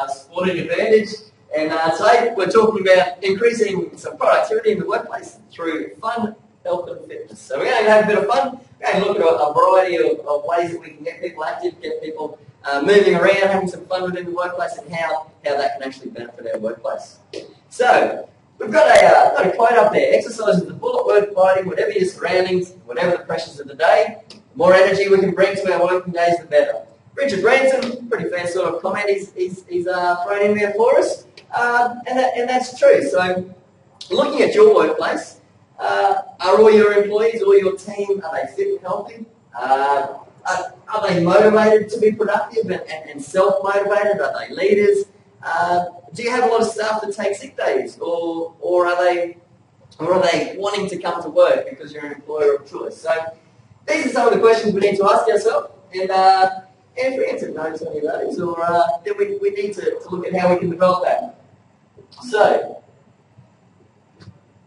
Sporting Advantage, and today we're talking about increasing some productivity in the workplace through fun, health and fitness. So we're going to have a bit of fun. We're going to look at a variety of ways that we can get people active, get people moving around, having some fun within the workplace, and how that can actually benefit our workplace. So we've got a quote up there: exercise is the bullet worth fighting, whatever your surroundings, whatever the pressures of the day. The more energy we can bring to our working days, the better. Richard Branson, pretty fair sort of comment he's thrown in there for us, and that's true. So looking at your workplace, are all your employees, all your team, are they fit and healthy? Are they motivated to be productive and self-motivated? Are they leaders? Do you have a lot of staff that take sick days, or are they wanting to come to work because you're an employer of choice? So these are some of the questions we need to ask ourselves, and if we answer no to any of those, or then we need to look at how we can develop that. So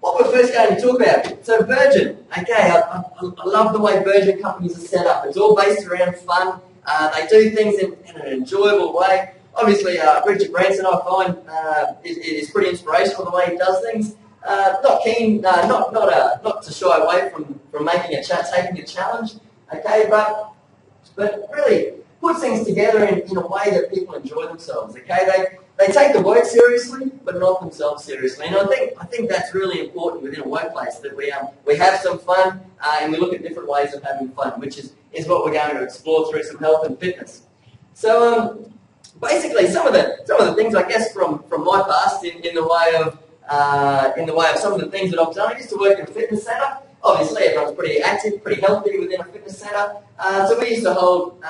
what we're first going to talk about, so Virgin. Okay, I love the way Virgin companies are set up. It's all based around fun. They do things in an enjoyable way. Obviously, Richard Branson, I find, is pretty inspirational the way he does things. Not keen, not to shy away from taking a challenge. Okay, but really puts things together in a way that people enjoy themselves. Okay, they take the work seriously, but not themselves seriously. And I think that's really important within a workplace, that we have some fun and we look at different ways of having fun, which is what we're going to explore through some health and fitness. So basically, some of the things, I guess, from my past in the way of some of the things that I've done. I used to work in a fitness centre. Obviously, everyone's pretty active, pretty healthy within a fitness centre. So we used to hold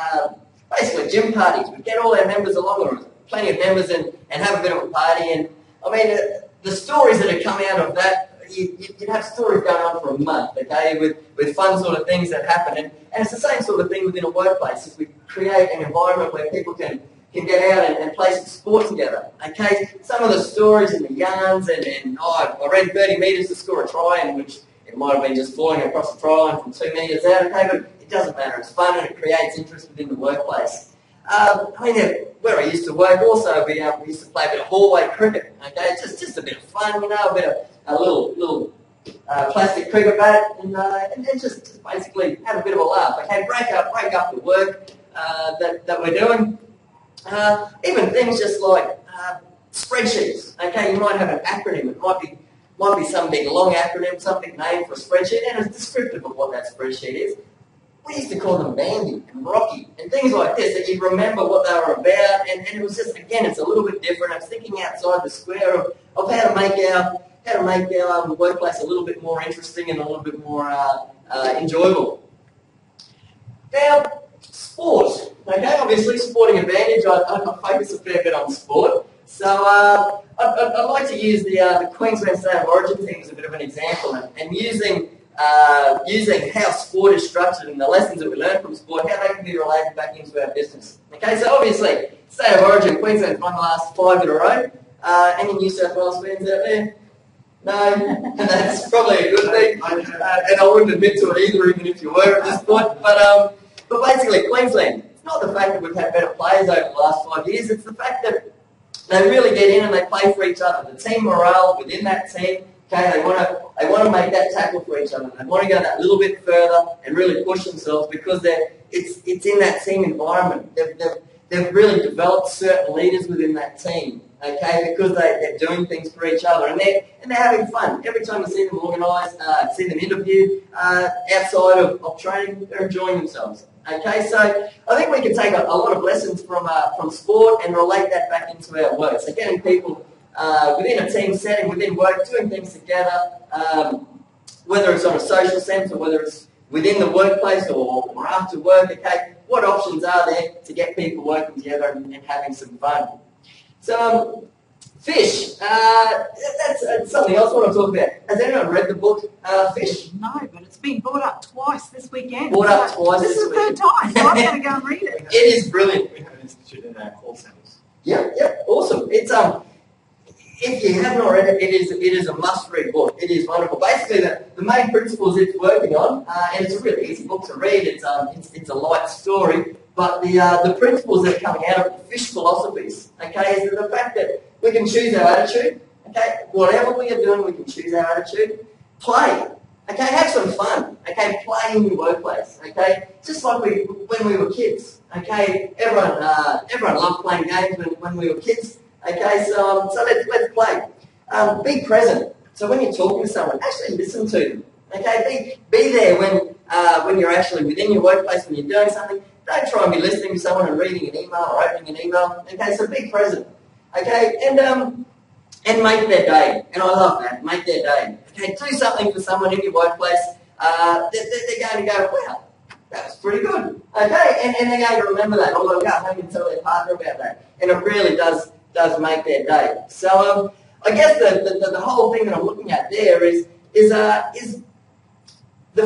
basically gym parties. We'd get all our members along, or plenty of members, and have a bit of a party. And I mean, the stories that had come out of that, you'd have stories going on for a month, okay, with fun sort of things that happen. And it's the same sort of thing within a workplace. If we create an environment where people can get out and play some sport together. Okay, some of the stories and the yarns, and I ran 30 metres to score a try, in which it might have been just falling across the try line from 2 metres out. Okay, but it doesn't matter. It's fun and it creates interest within the workplace. I mean, where I used to work, also we used to play a bit of hallway cricket. Okay, just a bit of fun, you know, a little plastic cricket bat, and just basically have a bit of a laugh. Okay, break up the work that we're doing. Even things just like spreadsheets. Okay, you might have an acronym. It might be some big long acronym, some big name for a spreadsheet, and it's descriptive of what that spreadsheet is. We used to call them Bambi and Rocky and things like this, that you remember what they were about, and it was just, again, it's a little bit different. I was thinking outside the square of how to make our workplace a little bit more interesting and a little bit more enjoyable. Now, sport. Okay, obviously, Sporting Advantage, I focus a fair bit on sport. So I'd like to use the Queensland State of Origin team as a bit of an example, and using how sport is structured and the lessons that we learn from sport, how they can be related back into our business. Okay, so obviously, State of Origin, Queensland's won the last 5 in a row. Any New South Wales fans out there? No, that's probably a good thing, and I wouldn't admit to it either, even if you were at this point. But basically, Queensland, it's not the fact that we've had better players over the last 5 years, it's the fact that they really get in and they play for each other. The team morale within that team, okay, they want to make that tackle for each other. They want to go that little bit further and really push themselves, because it's in that team environment. They've really developed certain leaders within that team, okay, because they're doing things for each other, and they're having fun. Every time you see them organised, see them interviewed, outside of training, they're enjoying themselves. Okay, so I think we can take a lot of lessons from sport and relate that back into our work. So getting people within a team setting, within work, doing things together, whether it's on a social sense or whether it's within the workplace or after work, okay, what options are there to get people working together and having some fun? So, Fish, that's something else I want to talk about. Has anyone read the book Fish? No, but it's been brought up twice this weekend. Brought up twice this is the third time, so I'm going to go and read it. It is brilliant. We have an institute in our call centres. Yeah, awesome. It's if you have not read it, it is a must-read book. It is wonderful. Basically, the main principles it's working on, and it's a really easy book to read. It's a light story, but the principles that are coming out of the fish philosophies, okay, is the fact that we can choose our attitude, okay, whatever we are doing, we can choose our attitude. Play, okay, have some fun, okay, play in your workplace, okay, just like when we were kids, okay, everyone loved playing games when we were kids, okay, so let's play. Be present. So when you're talking to someone, actually listen to them. Okay, be there when you're actually within your workplace, when you're doing something. Don't try and be listening to someone and reading an email or opening an email. Okay, so be present. Okay, and make their day. And I love that. Make their day. Okay, do something for someone in your workplace. They're going to go, wow, that was pretty good. Okay, and they're going to remember that. Or they'll go home and tell their partner about that. And it really does make their day. So I guess the whole thing that I'm looking at there is the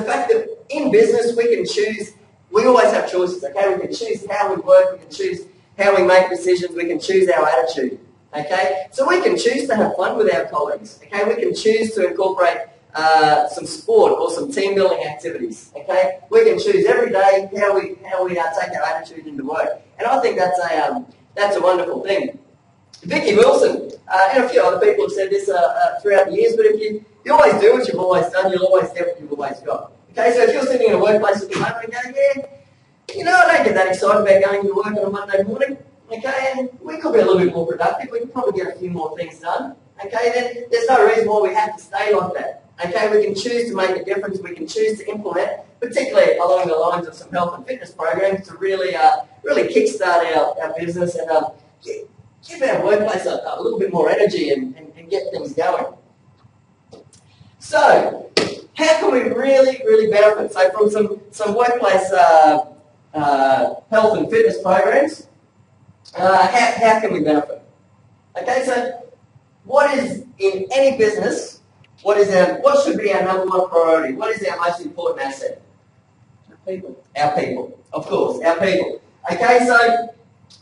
fact that in business we can choose, we always have choices, okay? We can choose how we work, we can choose how we make decisions, we can choose our attitude, okay? So we can choose to have fun with our colleagues, okay? We can choose to incorporate some sport or some team building activities, okay? We can choose every day how we take our attitude into work. And I think that's a wonderful thing. Vicky Wilson, and a few other people have said this throughout the years, but if you always do what you've always done, you'll always get what you've always got. Okay, so if you're sitting in a workplace at the moment and going, yeah, I don't get that excited about going to work on a Monday morning, okay, and we could be a little bit more productive, we could probably get a few more things done, okay, then there's no reason why we have to stay like that. Okay, we can choose to make a difference, we can choose to implement, particularly along the lines of some health and fitness programs to really kickstart our business and give our workplace a little bit more energy and get things going. So, how can we really benefit? So from some workplace health and fitness programs, how can we benefit? Okay, so what is in any business, what should be our number one priority? What is our most important asset? Our people. Our people, of course, our people. Okay, so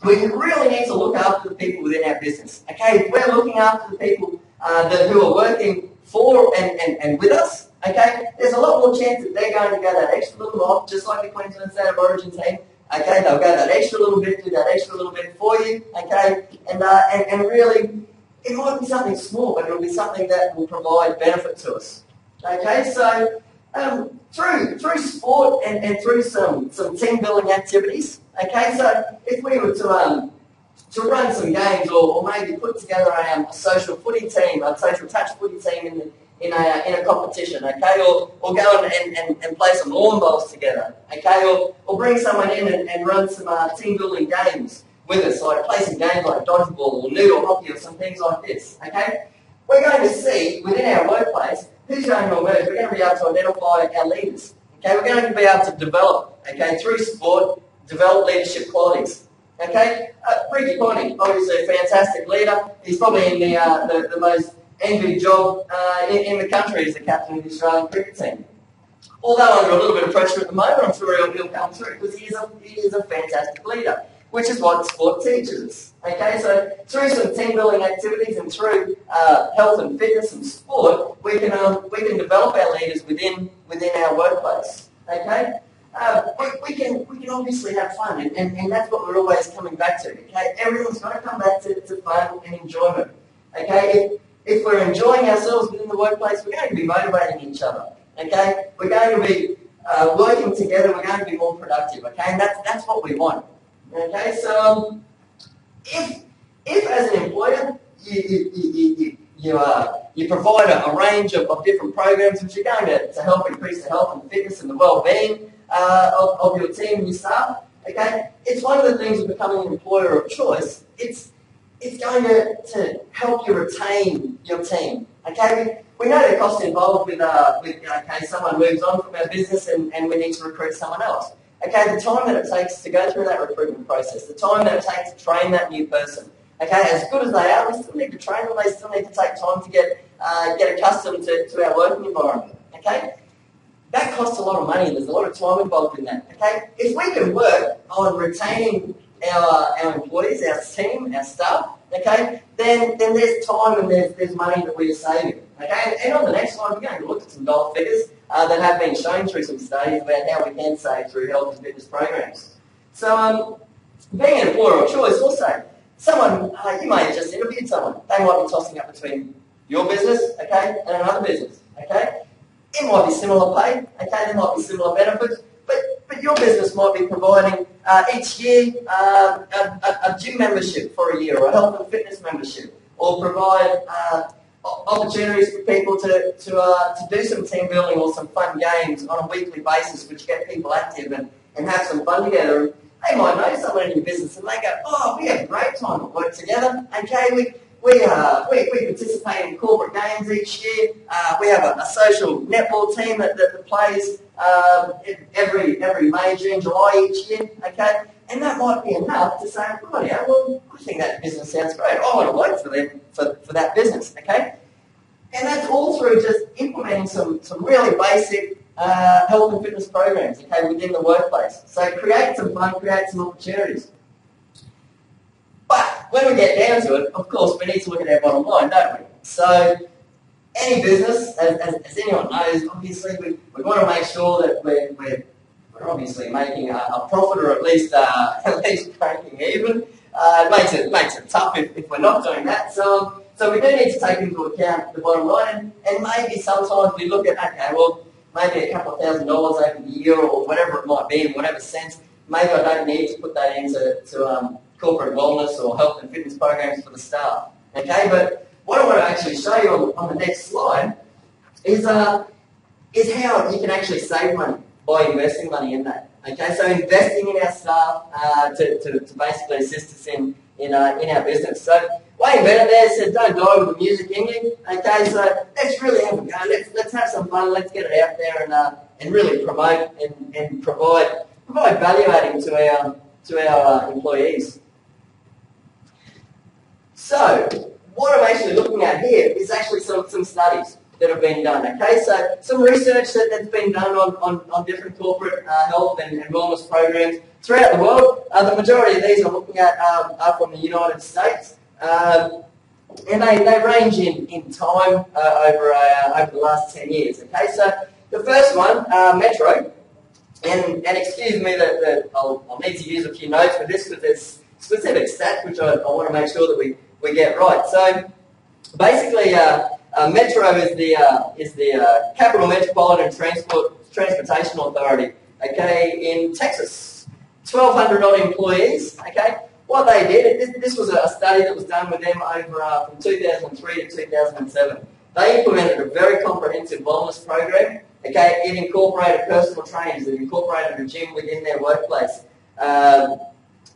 we really need to look after the people within our business. Okay, if we're looking after the people who are working for and with us, okay, there's a lot more chance that they're going to go that extra little mile, just like the Queensland State of Origin team. Okay, they'll go that extra little bit, do that extra little bit for you. Okay, and really, it might be something small, but it'll be something that will provide benefit to us. Okay, so through sport and through some team building activities. Okay, so if we were to run some games or maybe put together a social footy team, a social touch footy team in a competition, okay, or go and play some lawn bowls together, okay, or bring someone in and run some team building games with us, like play some games like dodgeball or noodle hockey or some things like this, okay. We're going to see within our workplace who's going to emerge. We're going to be able to identify our leaders, okay. We're going to be able to develop, okay, through sport, develop leadership qualities. Okay, Ricky Ponting, obviously a fantastic leader. He's probably in the most envied job in the country as the captain of the Australian cricket team. Although under a little bit of pressure at the moment, I'm sure he'll come through because he is a fantastic leader, which is what sport teaches us. Okay, so through some team building activities and through health and fitness and sport, we can develop our leaders within our workplace. Okay. We can obviously have fun, and that's what we're always coming back to. Okay, everyone's got to come back to fun and enjoyment. Okay, if we're enjoying ourselves within the workplace, we're going to be motivating each other. Okay, we're going to be working together. We're going to be more productive. Okay, and that's what we want. Okay, so if as an employer you provide a range of different programs which are going to help increase the health and fitness and the well-being of your team and your staff, okay, it's one of the things of becoming an employer of choice. It's going to help you retain your team. Okay, we know the cost involved with okay, someone moves on from our business and we need to recruit someone else. Okay, the time that it takes to go through that recruitment process, the time that it takes to train that new person. Okay, as good as they are, we still need to train them. They still need to take time to get accustomed to our working environment. Okay. That costs a lot of money and there's a lot of time involved in that. Okay? If we can work on retaining our employees, our team, our staff, okay, then there's time and there's money that we are saving. Okay? And on the next slide, we're going to look at some dollar figures that have been shown through some studies about how we can save through health and fitness programs. So being an employer of choice also, someone, you may have just interviewed someone. They might be tossing up between your business, okay, and another business, okay. It might be similar pay, okay, there might be similar benefits, but your business might be providing each year a gym membership for a year, or a health and fitness membership, or provide opportunities for people to do some team building or some fun games on a weekly basis, which get people active and have some fun together. They might know someone in your business and they go, oh, we have a great time at work together, okay, we participate in corporate games each year. We have a social netball team that plays every May, June, July each year. Okay, and that might be enough to say, oh yeah, well, I think that business sounds great. I want to work for them for that business. Okay, and that's all through just implementing some really basic health and fitness programs. Okay, within the workplace. So create some fun, create some opportunities. But when we get down to it, of course, we need to look at our bottom line, don't we? So any business, as anyone knows, obviously we want to make sure that we're obviously making a profit, or at least breaking even. It makes it tough if we're not doing that. So we do need to take into account the bottom line, and maybe sometimes we look at, okay, well, maybe a couple of $1,000 over the year, or whatever it might be, in whatever sense. Maybe I don't need to put that into corporate wellness or health and fitness programs for the staff. Okay, but what I want to actually show you on the next slide is how you can actually save money by investing money in that. Okay, so investing in our staff to basically assist us in our business. So Wayne Bennett there said, don't die with the music in you. Okay, so let's really have a go. Let's have some fun. Let's get it out there and really promote and provide value adding to our employees. So, what I'm actually looking at here is actually some studies that have been done. Okay, so some research that's been done on different corporate health and wellness programs throughout the world. The majority of these I'm looking at are from the United States, and they range in time over the last 10 years. Okay, so the first one, Metro, and excuse me that I'll need to use a few notes for this because there's specific stats which I want to make sure that we get right. So basically, Metro is the Capital Metropolitan Transportation Authority. Okay, in Texas, 1,200 odd employees. Okay, what they did, this was a study that was done with them over from 2003 to 2007. They implemented a very comprehensive wellness program. Okay, it incorporated personal trainers, it incorporated a gym within their workplace.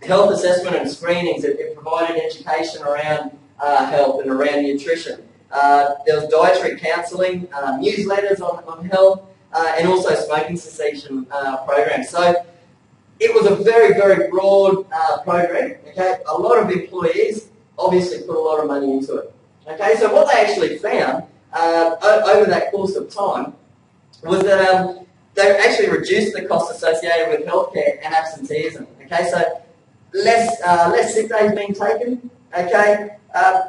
Health assessment and screenings, it provided education around health and around nutrition. There was dietary counselling, newsletters on health, and also smoking cessation programs. So it was a very, very broad program. Okay, a lot of employees obviously put a lot of money into it. Okay, so what they actually found over that course of time was that they actually reduced the cost associated with healthcare and absenteeism. Okay, so less sick days being taken. Okay,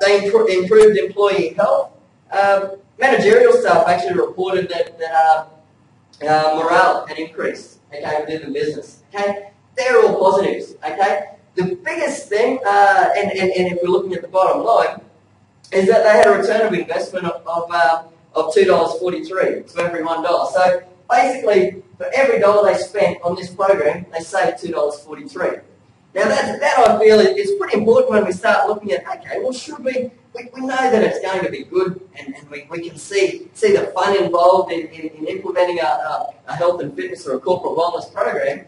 they improved employee health. Managerial staff actually reported that morale had increased. Okay, within the business. Okay, they're all positives. Okay, the biggest thing, and if we're looking at the bottom line, is that they had a return of investment of $2.43 to every $1. So basically, for every dollar they spent on this program, they saved $2.43. Now that I feel is pretty important when we start looking at, okay, well should we know that it's going to be good and we can see the fun involved in implementing a health and fitness or a corporate wellness program,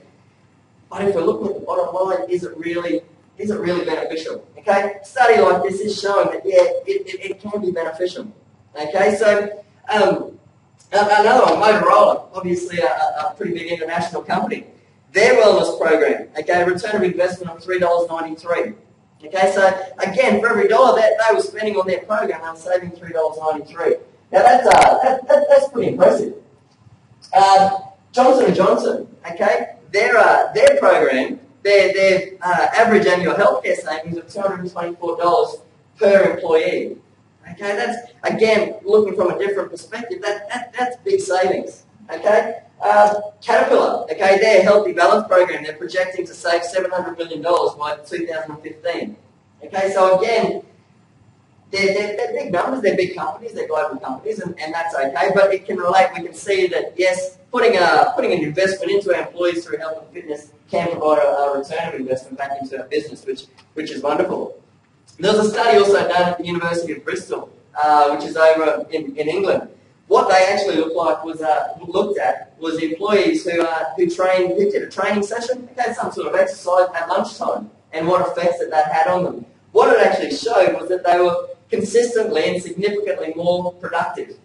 but if we're looking at the bottom line, is it really beneficial? Okay, a study like this is showing that yeah, it can be beneficial. Okay, so another one, Motorola, obviously a pretty big international company. Their wellness program, okay, return of investment of $3.93. Okay, so again, for every dollar that they were spending on their program, they were saving $3.93. Now that's pretty impressive. Johnson & Johnson, okay, their program, their average annual healthcare savings of $224 per employee. Okay, that's again looking from a different perspective. That's big savings. Okay, Caterpillar. Okay, their Healthy Balance program. They're projecting to save $700 million by 2015. Okay, so again, they're big numbers, they're big companies, they're global companies, and that's okay. But it can relate. We can see that yes, putting an investment into our employees through health and fitness can provide a return of investment back into our business, which is wonderful. There was a study also done at the University of Bristol, which is over in England. What they actually looked at was employees who did a training session, okay, some sort of exercise at lunchtime, and what effects that had on them. What it actually showed was that they were consistently and significantly more productive.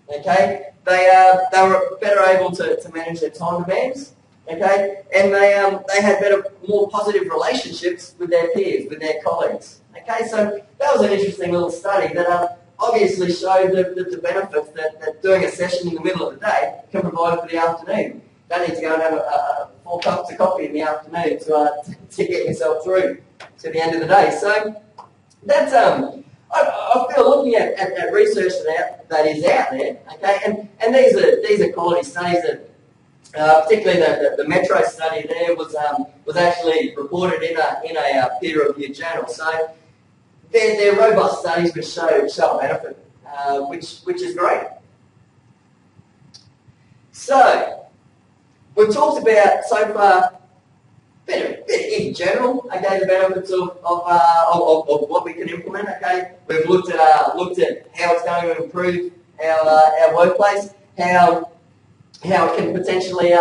Okay, they were better able to manage their time demands. Okay, and they had more positive relationships with their peers, with their colleagues. Okay, so that was an interesting little study that obviously showed the benefits that doing a session in the middle of the day can provide for the afternoon. You don't need to go and have 4 cups of coffee in the afternoon to get yourself through to the end of the day. So that's I feel looking at research that is out there, okay, and these are quality studies that, particularly the Metro study there was actually reported in a peer-reviewed journal. So they're robust studies which show a benefit, which is great. So we've talked about so far. Bit in general, okay, the benefits of what we can implement. Okay, we've looked at how it's going to improve our workplace, how it can potentially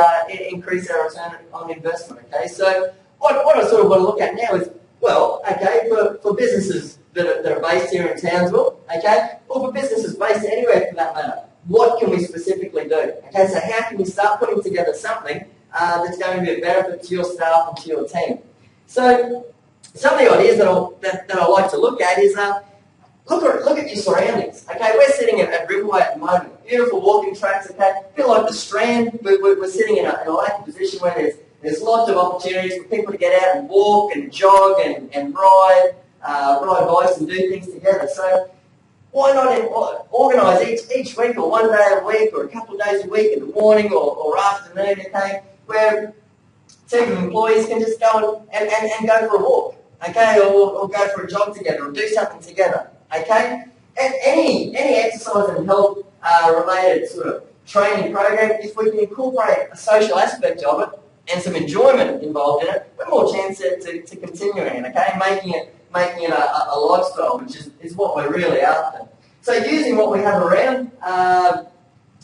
increase our return on investment. Okay, so what I sort of want to look at now is, well, okay, for businesses that are based here in Townsville, okay, or for businesses based anywhere for that matter, what can we specifically do? Okay, so how can we start putting together something that's going to be a benefit to your staff and to your team? So some of the ideas that I like to look at is look at your surroundings. Okay, we're sitting at Riverway at the moment, beautiful walking tracks. Okay, feel like the Strand. We're sitting in a lucky position where there's lots of opportunities for people to get out and walk and jog and ride bikes and do things together. So why not organise each week or one day a week or a couple of days a week in the morning or afternoon, okay, where a team of employees can just go and go for a walk, okay, or go for a jog together or do something together, okay? And any exercise and health related sort of training program, if we can incorporate a social aspect of it and some enjoyment involved in it, we're more chance to continuing it, okay, making it a lifestyle, which is what we're really after. So using what we have around,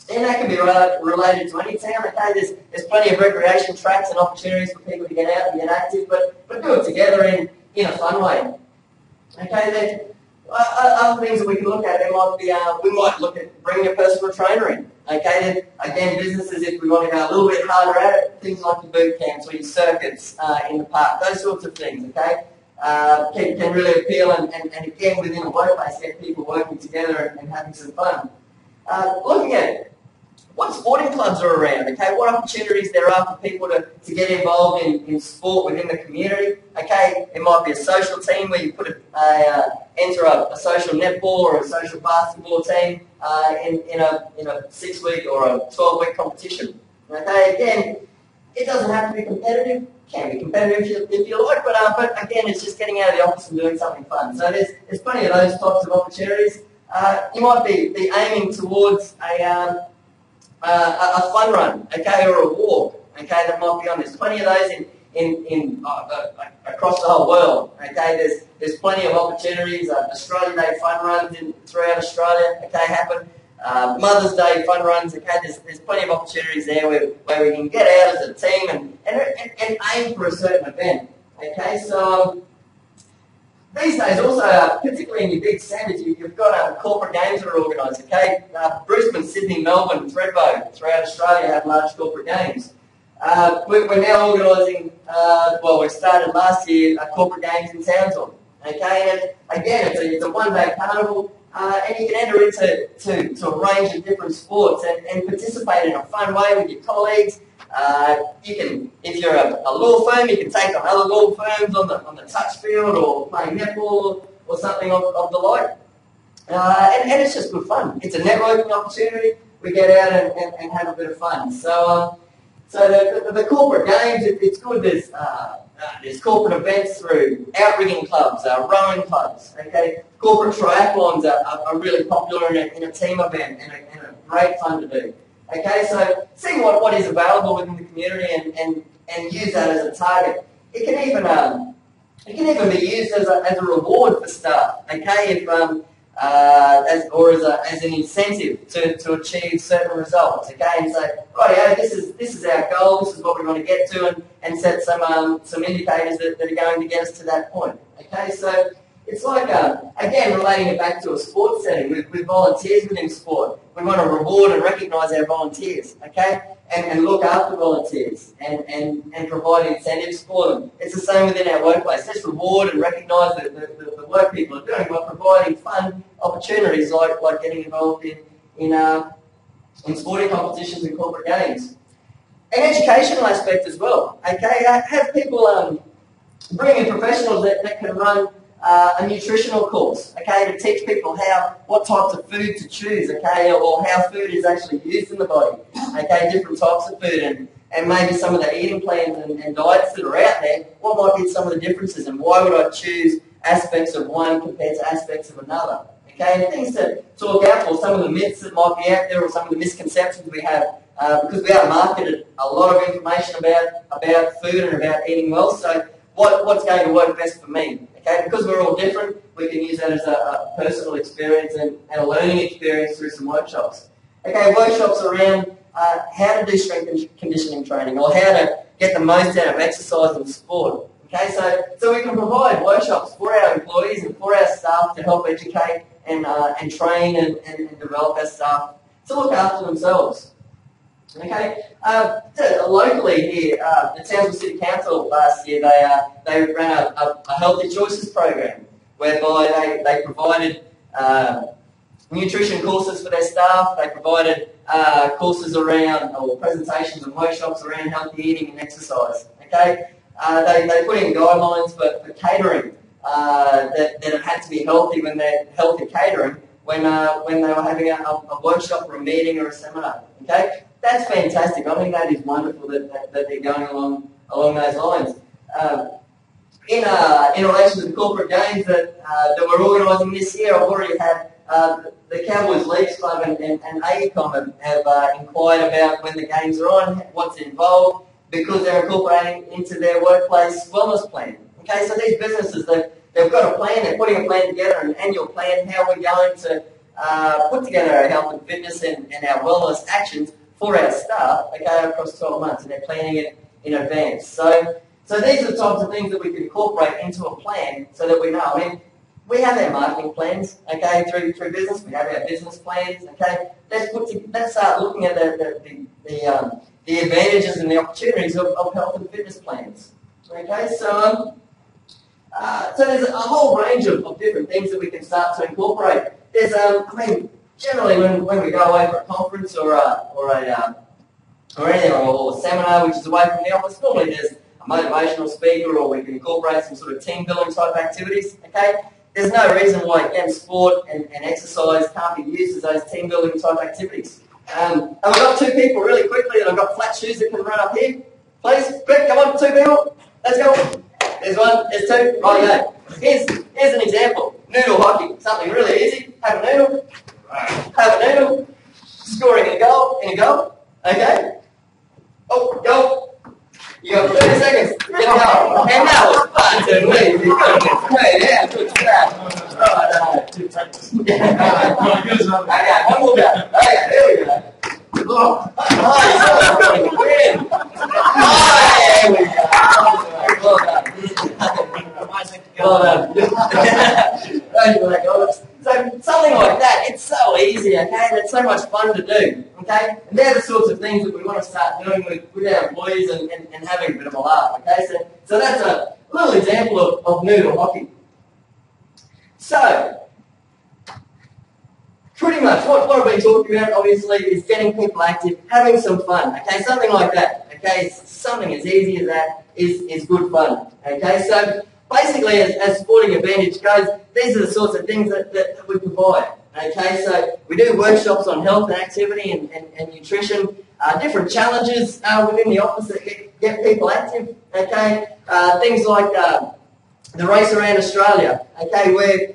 and that can be related to any town, okay, there's plenty of recreation tracks and opportunities for people to get out and get active, but do it together in a fun way. Okay, then other things that we can look at, we might look at bringing a personal trainer in. Okay, then again, businesses, if we want to go a little bit harder at it, things like the boot camps or your circuits in the park, those sorts of things, okay, can really appeal and again within a workplace get people working together and having some fun. Looking at what sporting clubs are around, okay, what opportunities there are for people to get involved in sport within the community. Okay, it might be a social team where you enter a social netball or a social basketball team in a 6-week or a 12-week competition. Okay, again, it doesn't have to be competitive. Can be competitive if you like, but again, it's just getting out of the office and doing something fun. So there's plenty of those types of opportunities. You might be aiming towards a fun run, okay, or a walk, okay, that might be on. There's plenty of those in across the whole world, okay. There's plenty of opportunities. Australia Day fun runs throughout Australia, okay, happen. Mother's Day fun runs, okay. There's plenty of opportunities there where we can get out as a team and aim for a certain event, okay. So these days also, particularly in your big centres, you've got corporate games that are organised, okay? Brisbane, Sydney, Melbourne, Thredbo, throughout Australia have large corporate games. We're now organising, we started last year, corporate games in Townsville, okay? And again, it's a one-day carnival, and you can enter into a range of different sports and participate in a fun way with your colleagues. You can, if you're a law firm, you can take on other law firms on the touch field or playing netball or something of the like. And it's just good fun. It's a networking opportunity we get out and have a bit of fun. So the corporate games, it's good. There's corporate events through outrigging clubs, rowing clubs. Okay, corporate triathlons are really popular in a team event and a great fun to do. Okay, so see what is available within the community and use that as a target. It can even be used as a reward for staff. Okay, if as an incentive to achieve certain results. Okay, and say, right, this is our goal. This is what we want to get to, and set some indicators that are going to get us to that point. Okay, so it's like again relating it back to a sports setting with volunteers within sport. We want to reward and recognise our volunteers. Okay, and look after volunteers and provide incentives for them. It's the same within our workplace. Just reward and recognise the work people are doing by providing fun opportunities like getting involved in sporting competitions and corporate games. An educational aspect as well. Okay, have people bring in professionals that can run a nutritional course, okay, to teach people what types of food to choose, okay, or how food is actually used in the body, okay, different types of food and maybe some of the eating plans and diets that are out there, what might be some of the differences and why would I choose aspects of one compared to aspects of another, okay, and things to look out for, some of the myths that might be out there or some of the misconceptions we have, because we are marketed a lot of information about food and about eating well, so what's going to work best for me? Okay, because we're all different, we can use that as a personal experience and a learning experience through some workshops. Okay, workshops around how to do strength and conditioning training or how to get the most out of exercise and sport. Okay, so we can provide workshops for our employees and for our staff to help educate and train and develop our staff to look after themselves. Okay, locally here, the Townsville City Council last year they ran a Healthy Choices program whereby they provided nutrition courses for their staff. They provided courses around or presentations and workshops around healthy eating and exercise. Okay, they put in guidelines for catering that it had to be healthy when they're healthy catering when they were having a workshop or a meeting or a seminar. Okay. That's fantastic. I think that is wonderful that they're going along those lines. In relation to the corporate games that we're organising this year, I've already had the Cowboys Leagues Club and AECOM have inquired about when the games are on, what's involved, because they're incorporating into their workplace wellness plan. Okay, so these businesses, they've got a plan, they're putting a plan together, an annual plan, how we're going to put together our health and fitness and our wellness actions for our staff, okay, across 12 months, and they're planning it in advance. So these are the types of things that we can incorporate into a plan so that we know. I mean, we have our marketing plans, okay, through business. We have our business plans, okay. Let's start looking at the advantages and the opportunities of health and fitness plans, okay. So there's a whole range of different things that we can start to incorporate. There's, generally, when we go away for a conference or anything or a seminar which is away from the office, normally there's a motivational speaker or we can incorporate some sort of team building type activities. Okay, there's no reason why again sport and exercise can't be used as those team building type activities. And we've got two people really quickly that I've got flat shoes that can run up here. Please, quick, come on, two people. Let's go. There's one, there's two. Right, yeah. Here's an example. Noodle hockey, something really easy. Have a noodle. Have a noodle, scoring in a goal, okay? Oh, go. You got 30 seconds. Get a goal. And that was fun to me. Great, yeah, good stuff. Okay, one more go. Okay, there we go. Oh, there we go. Well done. Well done. So something like that, it's so easy, okay, and it's so much fun to do, okay? And they're the sorts of things that we want to start doing with our employees and having a bit of a laugh, okay? So that's a little example of noodle hockey. So, pretty much what I've been talking about, obviously, is getting people active, having some fun, okay? Something like that, okay? Something as easy as that is good fun, okay? So, basically, as Sporting Advantage goes, these are the sorts of things that we provide. Okay, so we do workshops on health and activity and nutrition, different challenges within the office that get people active. Okay, things like the race around Australia. Okay, where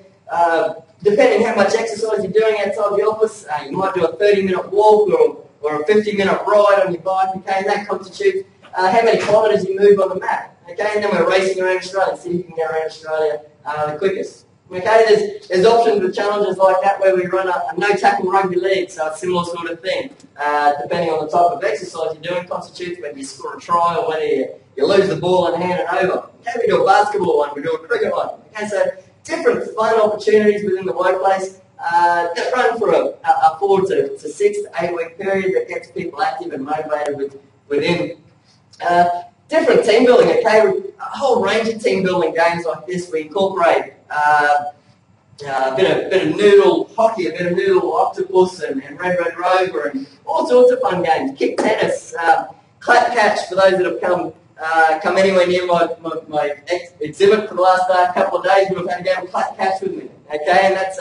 depending how much exercise you're doing outside the office, you might do a 30-minute walk or a 50-minute ride on your bike. Okay, and that constitutes how many kilometres you move on the map. Okay, and then we're racing around Australia, see who can get around Australia the quickest. Okay, there's options with challenges like that where we run a no-tackle rugby league, so a similar sort of thing. Depending on the type of exercise you're doing, constitutes whether you score a try or whether you lose the ball and hand it over. Okay, we do a basketball one, we do a cricket one. Okay, so different fun opportunities within the workplace that run for a 4 to 6 to 8 week period that gets people active and motivated within. Different team building, okay, a whole range of team building games like this. We incorporate a bit of noodle hockey, a bit of noodle octopus and Red Rover and all sorts of fun games. Kick tennis, clap catch for those that have come anywhere near my exhibit for the last couple of days. We've had a game of clap catch with me, okay, and that's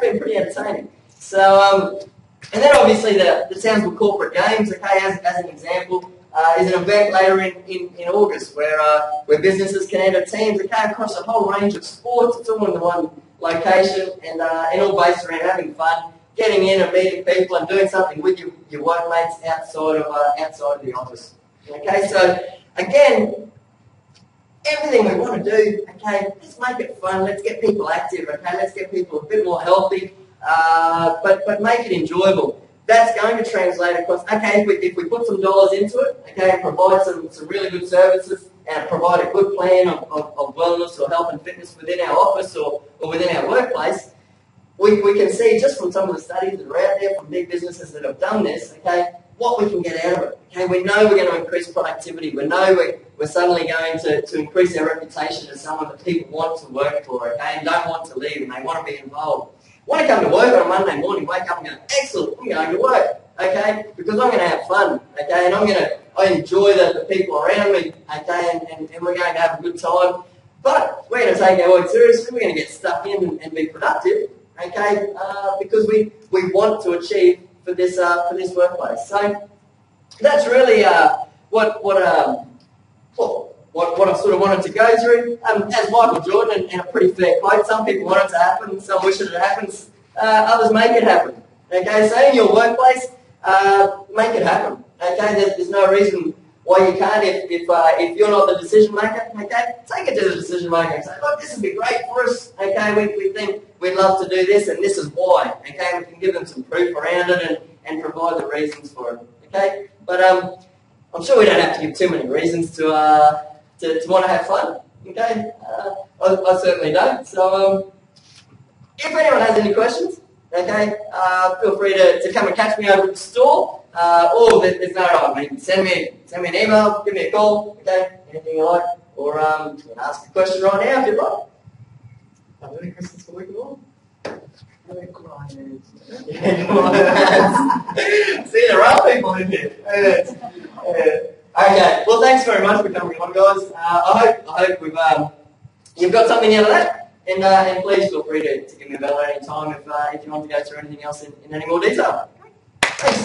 been pretty entertaining. So, and then obviously the Townsville Corporate Games, okay, as an example. Is an event later in August where businesses can enter teams across a whole range of sports. It's all in the one location and all based around having fun, getting in and meeting people and doing something with your workmates outside of the office. Okay, so again, everything we want to do, okay, let's make it fun, let's get people active, okay, let's get people a bit more healthy, but make it enjoyable. That's going to translate across, okay, if we put some dollars into it, okay, and provide some really good services and provide a good plan of wellness or health and fitness within our office or within our workplace, we can see just from some of the studies that are out there from big businesses that have done this, okay, what we can get out of it. Okay, we know we're going to increase productivity. We know we're suddenly going to increase our reputation as someone that people want to work for, okay, and don't want to leave and they want to be involved. Want to come to work on a Monday morning, wake up and go, excellent, I'm going to work, okay, because I'm going to have fun, okay, and I enjoy the people around me, okay, and we're going to have a good time, but we're going to take our work seriously, we're going to get stuck in and be productive, okay, because we want to achieve for this workplace. So that's really what I sort of wanted to go through. As Michael Jordan, and a pretty fair quote, some people want it to happen, some wish it happens, others make it happen. Okay, so in your workplace, make it happen. Okay, there's no reason why you can't if you're not the decision maker. Okay, take it to the decision maker and say, look, this would be great for us. Okay, we think we'd love to do this, and this is why. Okay, we can give them some proof around it and provide the reasons for it. Okay, but I'm sure we don't have to give too many reasons to want to have fun, okay? I certainly don't. So, if anyone has any questions, okay, feel free to come and catch me over at the store, or there's no other. I mean, send me an email, give me a call, okay? Anything you like, or you can ask a question right now if you'd like. Have any questions for Wicked Law? See, there are people in here. Okay, well, thanks very much for coming on, guys. I hope you've got something out of that, and please feel free to give me a bell at any time if you want to go through anything else in any more detail. Thanks.